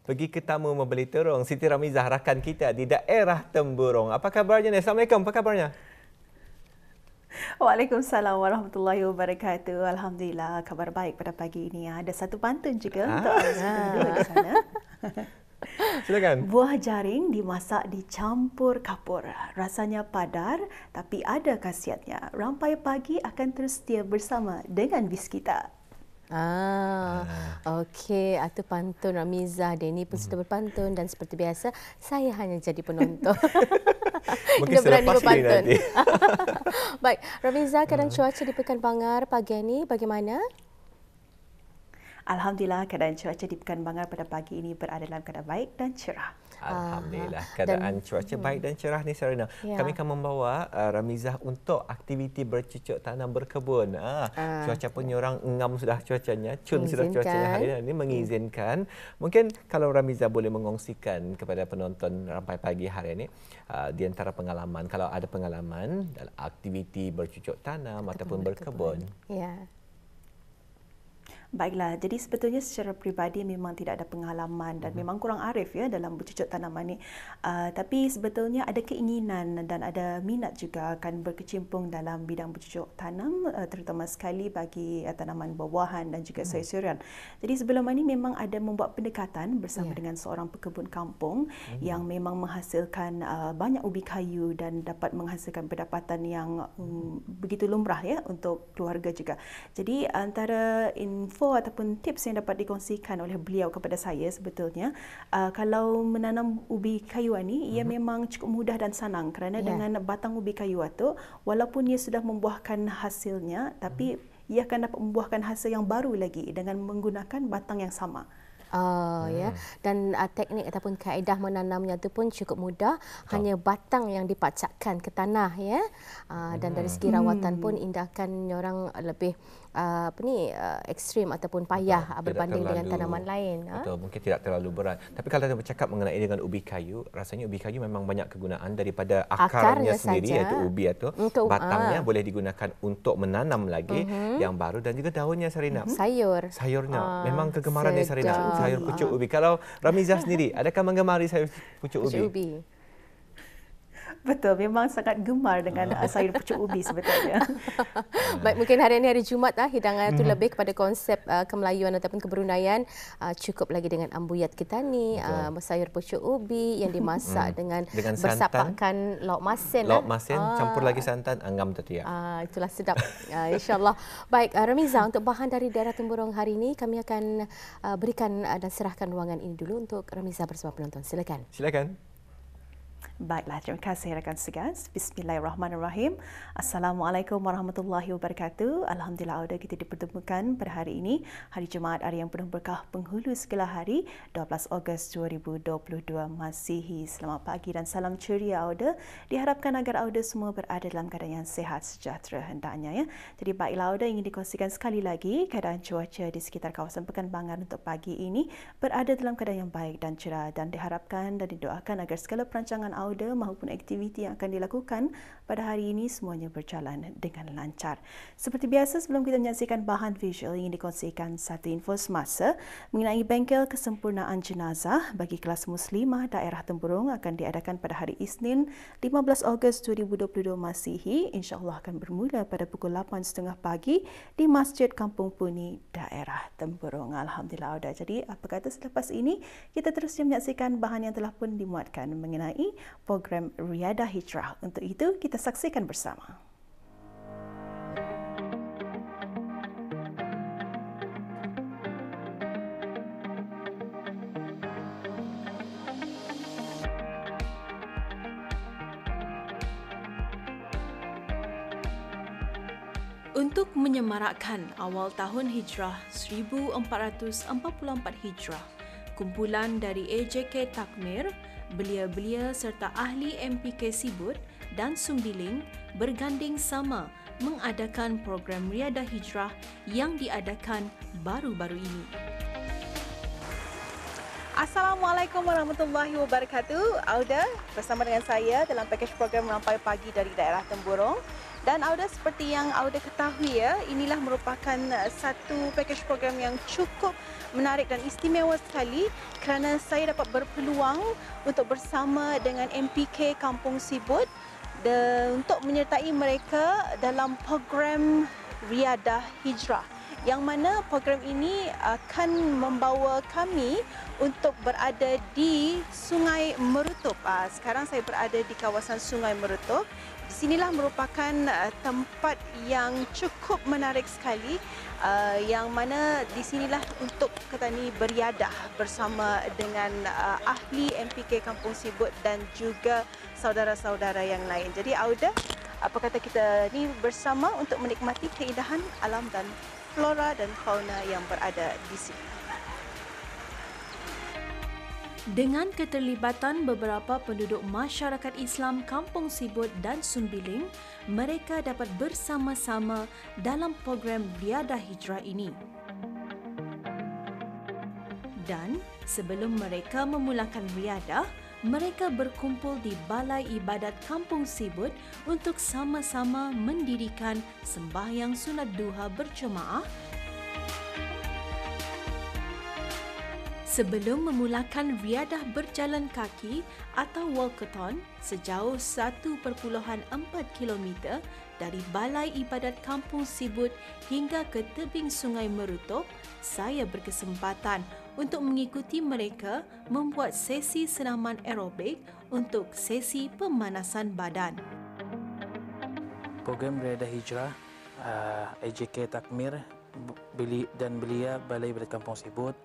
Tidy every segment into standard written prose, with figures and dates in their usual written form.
pergi ke tamu membeli terung. Siti Ramizah rakan kita di daerah Temburong. Apa kabarnya ni? Assalamualaikum, apa kabarnya? Waalaikumsalam warahmatullahi wabarakatuh. Alhamdulillah, kabar baik pada pagi ini. Ada satu pantun juga untuk anda berdua di sana. Silakan. Buah jaring dimasak dicampur kapur. Rasanya padar tapi ada khasiatnya. Rampai pagi akan terus setia bersama dengan bis kita. Okey, itu pantun Ramizah. Denny pun sudah berpantun dan seperti biasa saya hanya jadi penonton. Mungkin selepas ini nanti. Baik, Ramizah, keadaan cuaca di Pekan Bangar pagi ini bagaimana? Alhamdulillah, keadaan cuaca di Pekan Bangar pada pagi ini berada dalam keadaan baik dan cerah. Alhamdulillah, keadaan cuaca baik dan cerah ni Sarina. Ya. Kami akan membawa Ramizah untuk aktiviti bercucuk tanam berkebun. Cuaca pun orang ngam sudah cuacanya, cun sudah cuacanya hari ini mengizinkan. Mungkin kalau Ramizah boleh mengongsikan kepada penonton Rampai Pagi hari ini di antara pengalaman, kalau ada pengalaman dalam aktiviti bercucuk tanam ataupun berkebun. Ya. Baiklah, jadi sebetulnya secara peribadi memang tidak ada pengalaman dan memang kurang arif ya dalam bercucuk tanaman ini. Tapi sebetulnya ada keinginan dan ada minat juga akan berkecimpung dalam bidang bercucuk tanam, terutama sekali bagi tanaman buah-buahan dan juga sayur-sayuran. Jadi sebelum ini memang ada membuat pendekatan bersama dengan seorang pekebun kampung yang memang menghasilkan banyak ubi kayu dan dapat menghasilkan pendapatan yang begitu lumrah ya untuk keluarga juga. Jadi antara info ataupun tips yang dapat dikongsikan oleh beliau kepada saya sebetulnya, kalau menanam ubi kayu ini ia memang cukup mudah dan senang kerana dengan batang ubi kayu itu walaupun ia sudah membuahkan hasilnya tapi ia akan dapat membuahkan hasil yang baru lagi dengan menggunakan batang yang sama. Ya, dan teknik ataupun kaedah menanamnya itu pun cukup mudah, hanya batang yang dipacakkan ke tanah ya. Dan dari segi rawatan pun indahkan orang lebih ekstrim ataupun payah berbanding dengan tanaman lain. Betul, mungkin tidak terlalu berat. Tapi kalau kita bercakap mengenai dengan ubi kayu, rasanya ubi kayu memang banyak kegunaan daripada akarnya sendiri iaitu ubi itu. Batangnya boleh digunakan untuk menanam lagi yang baru dan juga daunnya Sarina. Sayurnya memang kegemaran Sarina. Sayur pucuk ubi. Kalau Ramizah sendiri, adakah menggemari sayur pucuk ubi? Betul, memang sangat gemar dengan sayur pucuk ubi sebetulnya. Baik, mungkin hari ini hari Jumaat hidangan itu lebih kepada konsep kemelayuan ataupun keberundayan. Cukup lagi dengan ambuyat ketani, sayur pucuk ubi yang dimasak dengan bersapakkan lauk masin. Lauk masin, campur lagi santan, anggam tadi ya. Itulah sedap, insyaAllah. Baik, Ramizah, untuk bahan dari daerah Temburong hari ini, kami akan berikan dan serahkan ruangan ini dulu untuk Ramizah bersama penonton. Silakan. Silakan. Baiklah, terima kasih rakan segas. Bismillahirrahmanirrahim. Assalamualaikum warahmatullahi wabarakatuh. Alhamdulillah auda kita dipertemukan pada hari ini, hari Jumaat, hari yang penuh berkah penghulu segala hari, 12 Ogos 2022 Masihi. Selamat pagi dan salam ceria auda. Diharapkan agar auda semua berada dalam keadaan yang sihat sejahtera hendaknya ya. Jadi baiklah auda, ingin dikongsikan sekali lagi keadaan cuaca di sekitar kawasan Pekan Bangar untuk pagi ini berada dalam keadaan yang baik dan cerah dan diharapkan dan didoakan agar segala perancangan auda maupun aktiviti yang akan dilakukan pada hari ini semuanya berjalan dengan lancar. Seperti biasa, sebelum kita menyaksikan bahan visual, ingin dikongsikan satu info semasa mengenai bengkel kesempurnaan jenazah bagi kelas muslimah daerah Temburong akan diadakan pada hari Isnin 15 Ogos 2022 Masihi. InsyaAllah akan bermula pada pukul 8.30 pagi di Masjid Kampung Puni daerah Temburong. Alhamdulillah auda. Jadi apa kata selepas ini kita terusnya menyaksikan bahan yang telah pun dimuatkan mengenai program Riyadah Hijrah. Untuk itu, kita saksikan bersama. Untuk menyemarakkan awal tahun Hijrah 1444 Hijrah, kumpulan dari AJK Takmir, belia-belia serta ahli MPK Sibut dan Sumbiling berganding sama mengadakan program Riyadah Hijrah yang diadakan baru-baru ini. Assalamualaikum warahmatullahi wabarakatuh. Auda bersama dengan saya dalam pakej program Rampai Pagi dari daerah Temburong. Dan Auda, seperti yang Auda ketahui ya, inilah merupakan satu package program yang cukup menarik dan istimewa sekali kerana saya dapat berpeluang untuk bersama dengan MPK Kampung Sibut untuk menyertai mereka dalam program Riadah Hijrah, yang mana program ini akan membawa kami untuk berada di Sungai Merutup. Sekarang saya berada di kawasan Sungai Merutup. Di sinilah merupakan tempat yang cukup menarik sekali, yang mana di sinilah untuk kita ni beriadah bersama dengan ahli MPK Kampung Sibut dan juga saudara-saudara yang lain. Jadi Auda, apa kata kita ni bersama untuk menikmati keindahan alam dan flora dan fauna yang berada di sini. Dengan keterlibatan beberapa penduduk masyarakat Islam Kampung Sibut dan Sumbiling, mereka dapat bersama-sama dalam program Riadah Hijrah ini. Dan sebelum mereka memulakan riadah, mereka berkumpul di Balai Ibadat Kampung Sibut untuk sama-sama mendirikan sembahyang sunat duha berjemaah. Sebelum memulakan riadah berjalan kaki atau walkathon sejauh 1.4 km dari Balai Ibadat Kampung Sibut hingga ke tebing Sungai Merutup, saya berkesempatan untuk mengikuti mereka membuat sesi senaman aerobik untuk sesi pemanasan badan. Program Riadah Hijrah AJK Takmir dan Belia Balai Ibadat Kampung Sibut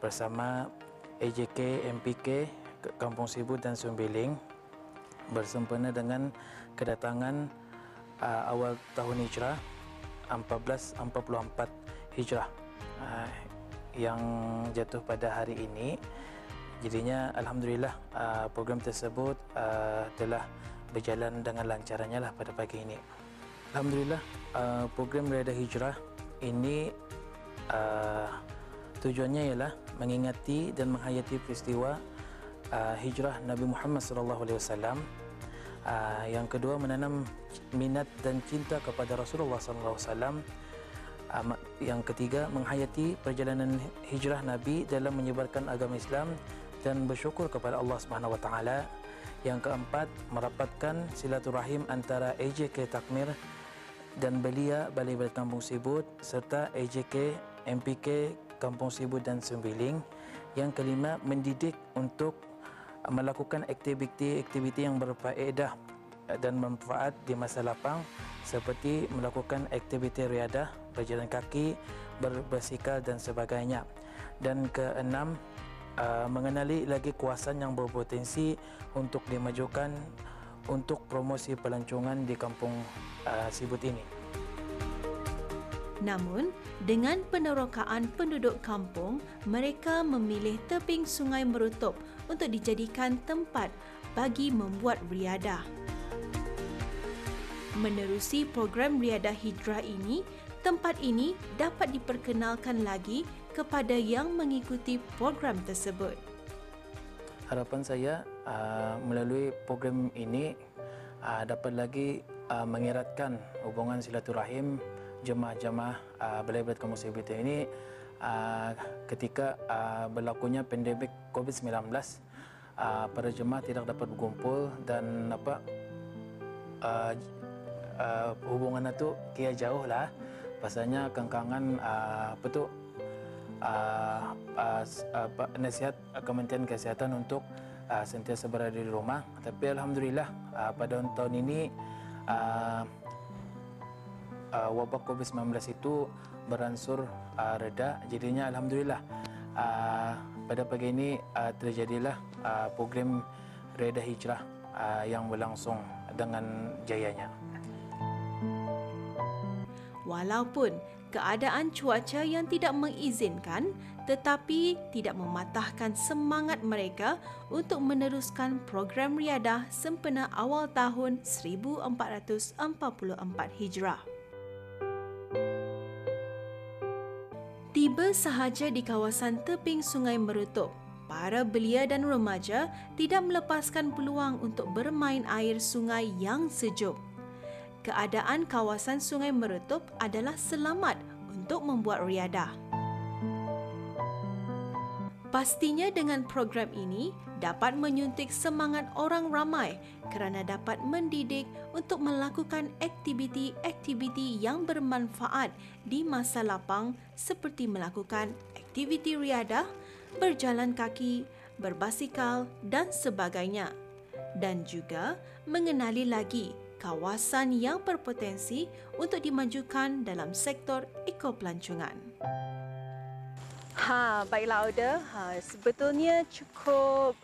bersama AJK MPK Kampung Sibut dan Sumbiling bersempena dengan kedatangan awal tahun Hijrah 1444 Hijrah yang jatuh pada hari ini. Jadinya alhamdulillah program tersebut telah berjalan dengan lancarnya lah pada pagi ini. Alhamdulillah program Riadah Hijrah ini tujuannya ialah mengingati dan menghayati peristiwa hijrah Nabi Muhammad SAW. Yang kedua, menanam minat dan cinta kepada Rasulullah SAW. Yang ketiga, menghayati perjalanan hijrah Nabi dalam menyebarkan agama Islam dan bersyukur kepada Allah SWT. Yang keempat, merapatkan silaturahim antara AJK Takmir dan Belia Balai Ibadat Kampung Sibut serta AJK MPK Kampung Sibut dan Sumbiling. Yang kelima, mendidik untuk melakukan aktiviti yang berfaedah dan bermanfaat di masa lapang seperti melakukan aktiviti riadah, berjalan kaki, berbasikal dan sebagainya. Dan keenam, mengenali lagi kawasan yang berpotensi untuk dimajukan untuk promosi pelancongan di Kampung Sibut ini. Namun, dengan penerokaan penduduk kampung, mereka memilih tebing Sungai Merutup untuk dijadikan tempat bagi membuat riadah. Menerusi program Riadah Hijrah ini, tempat ini dapat diperkenalkan lagi kepada yang mengikuti program tersebut. Harapan saya melalui program ini dapat lagi mengeratkan hubungan silaturahim jemaah-jemaah Balai Ibadat Kampung Sibut ini ketika berlakunya pandemik COVID-19, para jemaah tidak dapat berkumpul dan hubungan itu kira jauh lah. Pasalnya kengkangan nasihat Kementerian Kesihatan untuk sentiasa berada di rumah. Tapi alhamdulillah pada tahun ini wabak COVID-19 itu beransur reda. Jadinya alhamdulillah pada pagi ini terjadilah program Riadah Hijrah yang berlangsung dengan jayanya. Walaupun keadaan cuaca yang tidak mengizinkan, tetapi tidak mematahkan semangat mereka untuk meneruskan program riadah sempena awal tahun 1444 Hijrah. Tiba sahaja di kawasan tebing Sungai Merutup, para belia dan remaja tidak melepaskan peluang untuk bermain air sungai yang sejuk. keadaan kawasan Sungai Merutup adalah selamat untuk membuat riadah. Pastinya dengan program ini dapat menyuntik semangat orang ramai kerana dapat mendidik untuk melakukan aktiviti-aktiviti yang bermanfaat di masa lapang seperti melakukan aktiviti riadah, berjalan kaki, berbasikal dan sebagainya. Dan juga mengenali lagi kawasan yang berpotensi untuk dimajukan dalam sektor ekopelancongan. Baiklah Auda, sebetulnya cukup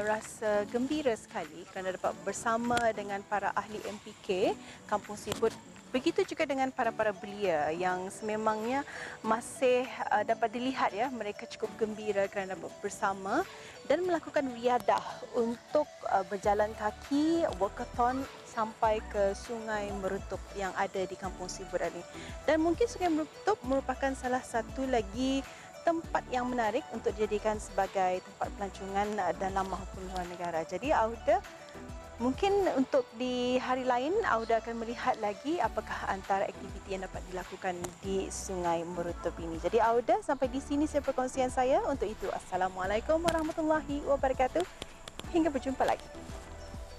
rasa gembira sekali kerana dapat bersama dengan para ahli MPK Kampung Sibut. Begitu juga dengan para belia yang sememangnya masih dapat dilihat ya, mereka cukup gembira kerana dapat bersama dan melakukan riadah untuk berjalan kaki walkathon sampai ke Sungai Merutup yang ada di Kampung Sibut ini. Dan mungkin Sungai Merutup merupakan salah satu lagi tempat yang menarik untuk dijadikan sebagai tempat pelancongan dalam maupun luar negara. Jadi Auda, mungkin untuk di hari lain Auda akan melihat lagi apakah antara aktiviti yang dapat dilakukan di Sungai Merutup ini. Jadi Auda, sampai di sini saya perkongsian saya. Untuk itu, Assalamualaikum warahmatullahi wabarakatuh. Hingga berjumpa lagi.